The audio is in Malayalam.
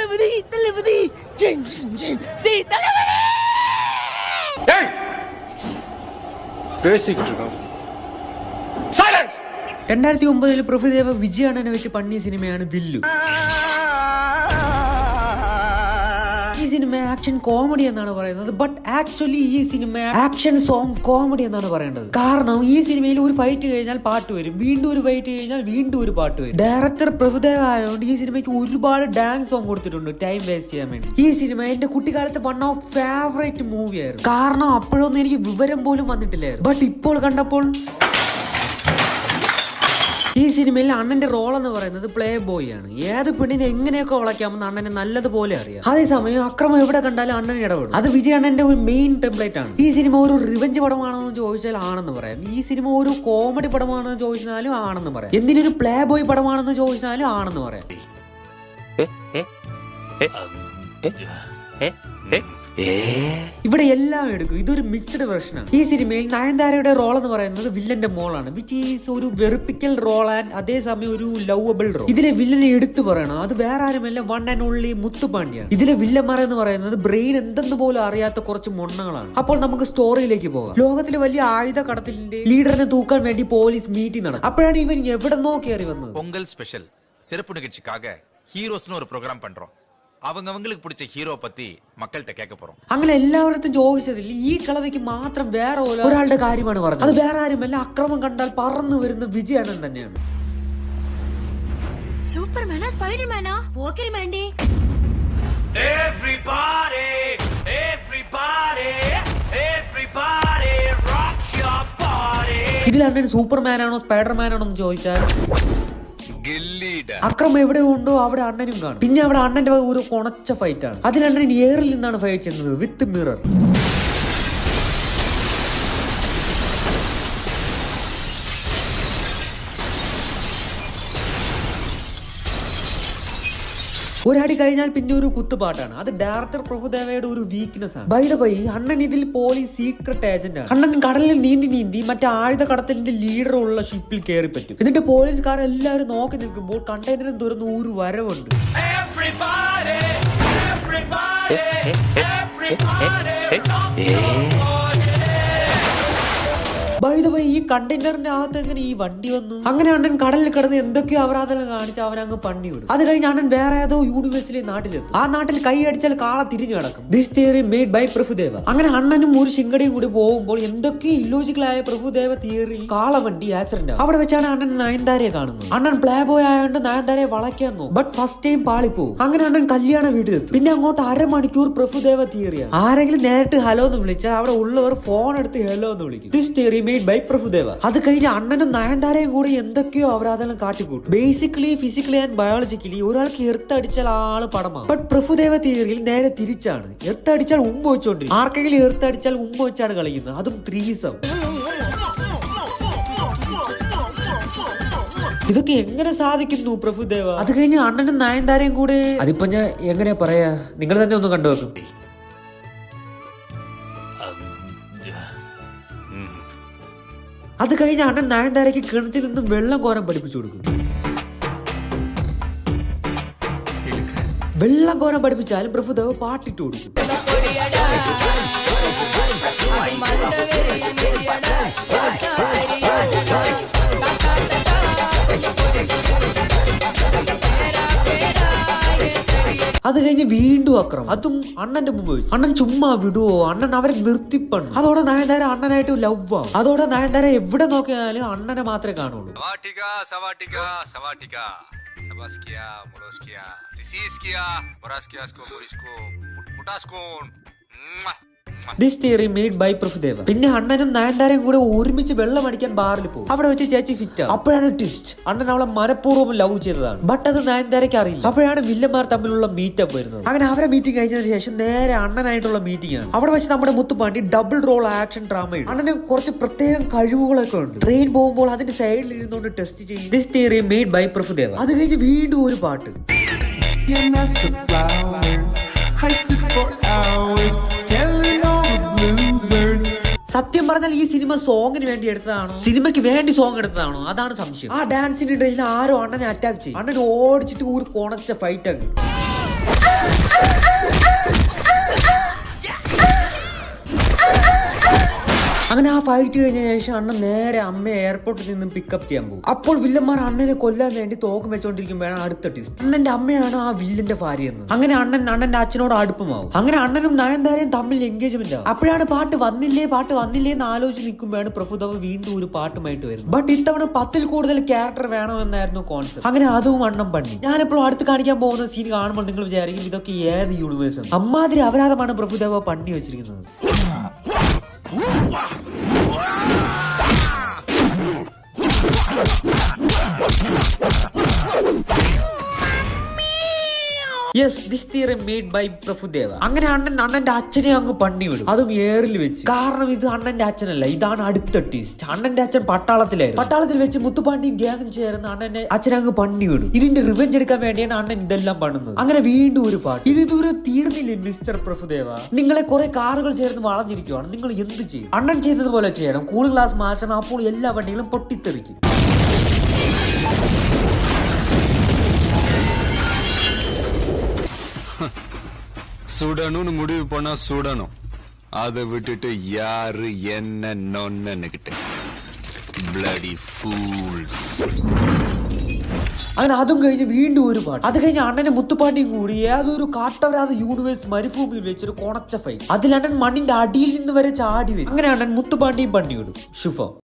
2009 പ്രഭുദേവ വിജയണ്ണനെ വെച്ച് പണിയ സിനിമയാണ് വില്ലു. ഈ സിനിമ ആക്ഷൻ കോമഡി എന്നാണ് പറയുന്നത്, ബട്ട് ആക്ച്വലി ഈ സിനിമ ആക്ഷൻ സോങ് കോമഡി എന്നാണ് പറയേണ്ടത്. കാരണം ഈ സിനിമയിൽ ഒരു ഫൈറ്റ് കഴിഞ്ഞാൽ പാട്ട് വരും, വീണ്ടും ഒരു ഫൈറ്റ് കഴിഞ്ഞാൽ വീണ്ടും ഒരു പാട്ട് വരും. ഡയറക്ടർ പ്രഭുദേവ ആയതുകൊണ്ട് ഈ സിനിമയ്ക്ക് ഒരുപാട് ഡാൻസ് സോങ് കൊടുത്തിട്ടുണ്ട് ടൈം വേസ്റ്റ് ചെയ്യാൻ വേണ്ടി. ഈ സിനിമ എന്റെ കുട്ടിക്കാലത്ത് വൺ ഓഫ് ഫേവറേറ്റ് മൂവി ആയിരുന്നു. കാരണം അപ്പോഴൊന്നും എനിക്ക് വിവരം പോലും വന്നിട്ടില്ലായിരുന്നു. ബട്ട് ഇപ്പോൾ കണ്ടപ്പോൾ ഈ സിനിമയിൽ അണ്ണന്റെ റോൾ എന്ന് പറയുന്നത് പ്ലേ ബോയ് ആണ്. ഏത് പെണ്ണിനെ എങ്ങനെയൊക്കെ വളയ്ക്കാമെന്ന് അണ്ണനെ നല്ലതുപോലെ അറിയാം. അതേസമയം അക്രമം എവിടെ കണ്ടാലും അണ്ണൻ ഇടപെടും. അത് വിജയ് അണ്ണന്റെ ഒരു മെയിൻ ടെംപ്ലേറ്റ് ആണ്. ഈ സിനിമ ഒരു റിവെഞ്ച് പടമാണെന്ന് ചോദിച്ചാൽ ആണെന്ന് പറയാം. ഈ സിനിമ ഒരു കോമഡി പടമാണെന്ന് ചോദിച്ചാലും ആണെന്ന് പറയാം. എന്തിനൊരു പ്ലേ ബോയ് പടമാണെന്ന് ചോദിച്ചാലും ആണെന്ന് പറയാം. ഇവിടെ എല്ലാം എടുക്കും. ഇതൊരു മിക്സ്ഡ് വെർഷനാണ്. ഈ സിനിമയിൽ നയൻതാരയുടെ റോൾ എന്ന് പറയുന്നത് വില്ലന്റെ മോളാണ്, വിച്ച് ഈസ് ഒരു വെറുപ്പിക്കൽ റോൾ ആൻഡ് അതേസമയം ഒരു ലവബിൾ റോൾ. ഇതിലെ വില്ലനെ എടുത്തു പറയണം, അത് വേറെ ആരുമല്ല, വൺ ആൻഡ് ഓൺലി മുത്തുപാണ്ഡ്യാണ്. ഇതിലെ വില്ലന്മാർ എന്ന് പറയുന്നത് ബ്രെയിൻ എന്തെന്ന് പോലും അറിയാത്ത കുറച്ച് മൊണ്ണങ്ങളാണ്. അപ്പോൾ നമുക്ക് സ്റ്റോറിയിലേക്ക് പോകാം. ലോകത്തിലെ വലിയ ആയുധ കടത്തിലിന്റെ ലീഡറിനെ തൂക്കാൻ വേണ്ടി പോലീസ് മീറ്റിംഗ് നടക്കും. അപ്പോഴാണ് ഇവൻ എവിടെന്നോ കയറി വന്നത്. പൊങ്കൽ സ്പെഷ്യൽ சிறப்பு நிகழ்ச்சிக்காக ஹீரோஸ்னு ஒரு ப்ரோக்ராம் பண்றோம். அவங்களுக்கு பிடிச்ச ஹீரோ பத்தி மக்கள்கிட்ட கேட்க போறோம். അങ്ങനെ എല്ലാവരും ചോദിച്ചതിൽ ഈ കളവയ്ക്ക് മാത്രം വേറെ ഒരാളുടെ കാര്യമാണ് പറഞ്ഞത്. അത് വേറെ ആരുമല്ല, അക്രമം കണ്ടാൽ പറന്നു വരുന്ന വിജയണ്ണൻ തന്നെയാണ്. സൂപ്പർമാനാ, സ്പൈഡർമാനാ, പോക്കർമാൻഡേ? Everybody rock your body. ഇതിൽ അണ്ണൻ സൂപ്പർമാൻ ആണോ സ്പൈഡർമാൻ ആണോ എന്ന് ചോദിച്ചാൽ അക്രമം എവിടെ ഉണ്ടോ അവിടെ അണ്ണനും കാണും. പിന്നെ അവിടെ അണ്ണന്റെ ഒരു കൊണച്ച ഫൈറ്റ് ആണ്. അതിൽ അണ്ണൻ എയറിൽ നിന്നാണ് ഫൈറ്റ് ചെയ്യുന്നത് വിത്ത് മിറർ. ഒരടി കഴിഞ്ഞാൽ പിന്നെ ഒരു കുത്തുപാട്ടാണ്. അത് ഡയറക്ടർ പ്രഭുദേവയുടെ ഒരു വീക്ക്നെസ് ആണ്. ബൈ ദ വേ, അണ്ണൻ ഇതിൽ പോലീസ് സീക്രട്ട് ഏജന്റ് ആണ്. അണ്ണൻ കടലിൽ നീന്തി മറ്റേ ആയുധ കടത്തലിന്റെ ലീഡർ ഉള്ള ഷിപ്പിൽ കയറി പറ്റും. എന്നിട്ട് പോലീസുകാരെല്ലാവരും നോക്കി നിൽക്കുമ്പോൾ കണ്ടെയ്നറും തുറന്ന് ഒരു വരവുണ്ട്. ബൈ ദ വേ, ഈ കണ്ടെയ്നറിന്റെ അകത്ത് എങ്ങനെ ഈ വണ്ടി വന്നു? അങ്ങനെ അണ്ണൻ കടലിൽ കിടന്ന് എന്തൊക്കെയോ അപരാധങ്ങൾ കാണിച്ച് അവനങ്ങ് പണി വിടും. അത് കഴിഞ്ഞ് അണ്ണൻ വേറെ ഏതോ യൂണിവേഴ്സിലെ നാട്ടിലെത്തും. ആ നാട്ടിൽ കൈ അടിച്ചാൽ കാള തിരിഞ്ഞു കിടക്കും. This theory made by Prabhudeva. അങ്ങനെ അണ്ണനും ഒരു ശിങ്കടിയും കൂടി പോകുമ്പോൾ എന്തൊക്കെ ഇല്ലോജിക്കലായ പ്രഭുദേവ തിയറിയിൽ കാളവണ്ടി ആക്സിഡന്റ് ആവും. അവിടെ വെച്ചാണ് അണ്ണൻ നയൻതാരയെ കാണുന്നത്. അണ്ണൻ പ്ലേ ബോയ് ആയതുകൊണ്ട് നയൻതാരയെ വളയ്ക്കാൻ നോക്കും. ബട്ട് ഫസ്റ്റ് ടൈം പാളിപ്പോവും. അങ്ങനെ അണ്ണൻ കല്യാണ വീട്ടിലെത്തും. പിന്നെ അങ്ങോട്ട് അരമണിക്കൂർ പ്രഭുദേവ തിയറിയാണ്. ആരെങ്കിലും നേരിട്ട് ഹലോ എന്ന് വിളിച്ചാൽ അവിടെ ഉള്ളവർ ഫോൺ എടുത്ത് ഹലോ എന്ന് വിളിക്കും. This theory made by Prabhudeva. അത് കഴിഞ്ഞ് അണ്ണനും നയൻതാരയും കൂടി എന്തൊക്കെയോ അപരാധങ്ങൾ കാട്ടിക്കൂട്ടും. ബേസിക്കലി ഫിസിക്കലി ആൻഡ് ബയോളജിക്കലി ഒരാൾക്ക് എർത്തടിച്ചാൽ ആള് പടമാണ്. ബട്ട് പ്രഭുദേവ തിയറിയിൽ നേരെ തിരിച്ചാണ്. എർത്തടിച്ചാൽ ഉമ്മ വെച്ചോണ്ടിരിക്കും. ആർക്കെങ്കിലും എർത്തടിച്ചാൽ ഉമ്മ വെച്ചാണ് കളിക്കുന്നത്, അതും ത്രീസം. ഇതൊക്കെ എങ്ങനെ സാധിക്കുന്നു പ്രഭുദേവ? അത് കഴിഞ്ഞ് അണ്ണനും നയൻതാരയും കൂടെ, അതിപ്പോ ഞാൻ എങ്ങനെ പറയാ, നിങ്ങൾ തന്നെ ഒന്ന് കണ്ടുവെക്കും. അത് കഴിഞ്ഞ് അണ്ണൻ നയൻതാരയ്ക്ക് കിണറ്റിൽ നിന്നും വെള്ളം കോരാൻ പഠിപ്പിച്ചു കൊടുക്കും. വെള്ളം കോരാൻ പഠിപ്പിച്ചാലും പ്രഭുദേവ പാട്ടിട്ട് കൊടുക്കും. അത് കഴിഞ്ഞ് വീണ്ടും അക്രമം, അതും അണ്ണന്റെ മുമ്പ് വെച്ചു. അണ്ണൻ ചുമ്മാ വിടുവോ? അണ്ണൻ അവരെ നിർത്തിപ്പണ്ണു. അതോടെ നയൻതാര അണ്ണനായിട്ട് ലവ് ആവും. അതോടെ നയൻതാര എവിടെ നോക്കിയാലും അണ്ണനെ മാത്രമേ കാണുള്ളൂ. This theory made by Prabhudeva. പിന്നെ അണ്ണനും നയൻതാരയും കൂടെ ഒരുമിച്ച് വെള്ളം അടിക്കാൻ ബാറിൽ പോകും. അവിടെ വെച്ച് ചേച്ചി ഫിറ്റ്. അപ്പോഴാണ് ട്വിസ്റ്റ്, അണ്ണൻ അവളെ മനഃപൂർവ്വം ലവ് ചെയ്തതാണ്. ബട്ട് അത് നയൻതാരയ്ക്ക് അറിയില്ല. അപ്പോഴാണ് വില്ലന്മാർ തമ്മിലുള്ള മീറ്റപ്പ് വരുന്നത്. അങ്ങനെ അവരെ മീറ്റിംഗ് കഴിഞ്ഞതിന് ശേഷം നേരെ അണ്ണനായിട്ടുള്ള മീറ്റിംഗ് ആണ്. അവിടെ വെച്ച് നമ്മുടെ Muthupandi double role action drama ഇടും. അണ്ണന് കുറച്ച് പ്രത്യേകം കഴിവുകളൊക്കെ ഉണ്ട്. ട്രെയിൻ പോകുമ്പോൾ അതിന്റെ സൈഡിൽ ഇരുന്നുകൊണ്ട് ടെസ്റ്റ് ചെയ്യും. This theory made by Prabhudeva. അത് കഴിഞ്ഞ് വീണ്ടും ഒരു പാട്ട്. സത്യം പറഞ്ഞാൽ ഈ സിനിമ സോങ്ങിന് വേണ്ടി എടുത്തതാണോ, സിനിമയ്ക്ക് വേണ്ടി സോങ് എടുത്തതാണോ, അതാണ് സംശയം. ആ ഡാൻസിന്റെ ഇടയിൽ ആരോ അണ്ണനെ അറ്റാക്ക് ചെയ്യും. അണ്ണനെ ഓടിച്ചിട്ട് ഒരു കൊണച്ച ഫൈറ്റ് ആക്കി. അങ്ങനെ ആ ഫൈറ്റ് കഴിഞ്ഞ ശേഷം അണ്ണൻ നേരെ അമ്മയെ എയർപോർട്ടിൽ നിന്നും പിക്കപ്പ് ചെയ്യാൻ പോകും. അപ്പോൾ വില്ലന്മാർ അണ്ണനെ കൊല്ലാൻ വേണ്ടി തോക്ക് വെച്ചോണ്ടിരിക്കുമ്പോഴാണ് അടുത്ത ട്വിസ്റ്റ്. അണ്ണന്റെ അമ്മയാണ് ആ വില്ലന്റെ ഭാര്യ എന്ന്. അങ്ങനെ അണ്ണന്റെ അച്ഛനോട് അടുപ്പമാവും. അങ്ങനെ അണ്ണനും നയൻതാരയും തമ്മിൽ എൻഗേജ്മെന്റ് ആവും. അപ്പോഴാണ് പാട്ട് വന്നില്ലേ എന്ന് ആലോചിച്ച് നിൽക്കുമ്പോഴാണ് പ്രഭുദേവ വീണ്ടും ഒരു പാട്ടുമായിട്ട് വരുന്നത്. ബട്ട് ഇത്തവണ 10ൽ കൂടുതൽ ക്യാരക്ടർ വേണമെന്നായിരുന്നു കോൺസെപ്റ്റ്. അങ്ങനെ അതും അണ്ണൻ പണി. ഞാനിപ്പോൾ അടുത്ത് കാണിക്കാൻ പോകുന്ന സീൻ കാണുമ്പോൾ നിങ്ങൾ വിചാരിക്കും ഇതൊക്കെ ഏത് യൂണിവേഴ്സ്. അമ്മാതിരി അപരാധമാണ് പ്രഭുദേവ പണി വെച്ചിരിക്കുന്നത്. Yes, this theory made by Prabhudeva. അങ്ങനെ അണ്ണന്റെ അച്ഛനെ അങ്ങ് പണി വിടും, അതും എയറിൽ വെച്ച്. കാരണം ഇത് അണ്ണന്റെ അച്ഛനല്ല, ഇതാണ് അടുത്ത ട്വിസ്റ്റ്. അണ്ണന്റെ അച്ഛൻ പട്ടാളത്തിലായിരുന്നു. പട്ടാളത്തിൽ വെച്ച് മുത്തുപാണ്ടിയും ഗ്യാങ്ങും ചേർന്ന് അണ്ണന്റെ അച്ഛനെ അങ്ങ് പണി വിടും. ഇതിന്റെ റിവെഞ്ച് എടുക്കാൻ വേണ്ടിയാണ് അണ്ണൻ ഇതെല്ലാം പണുന്നത്. അങ്ങനെ വീണ്ടും ഒരു പാട്ട്. ഇത് ഇതുവരെ തീർന്നില്ലേ മിസ്റ്റർ പ്രഭുദേവ? നിങ്ങളെ കുറെ കാറുകൾ ചേർന്ന് വളഞ്ഞിരിക്കുവാണ്, നിങ്ങൾ എന്ത് ചെയ്യും? അണ്ണൻ ചെയ്തതുപോലെ ചെയ്യണം. കൂളിംഗ് ഗ്ലാസ് മാറ്റണം, അപ്പോൾ എല്ലാ വണ്ടികളും പൊട്ടിത്തെറിക്കും. சுடணும்னு முடிவு பண்ணா சுடணும். அதை விட்டுட்டு யாரு என்ன நொன்னுகிட்டு bloody fools. അങ്ങനെ അതും കഴിഞ്ഞ് വീണ്ടും ഒരു പാട്ട്. അത് കഴിഞ്ഞ് അണ്ണന്റെ മുത്തുപാണ്ടിയും കൂടി ഏതൊരു കാട്ടവരാത യൂണിവേഴ്സ് മരുഭൂമിയിൽ വെച്ചൊരു കൊണച്ച ഫൈറ്റ്. അതിൽ അണ്ണൻ മണ്ണിന്റെ അടിയിൽ നിന്ന് വരെ ചാടി വരും. അങ്ങനെ അണ്ണൻ മുത്തുപാണ്ടിയും പണി വിടും. ശുഭം.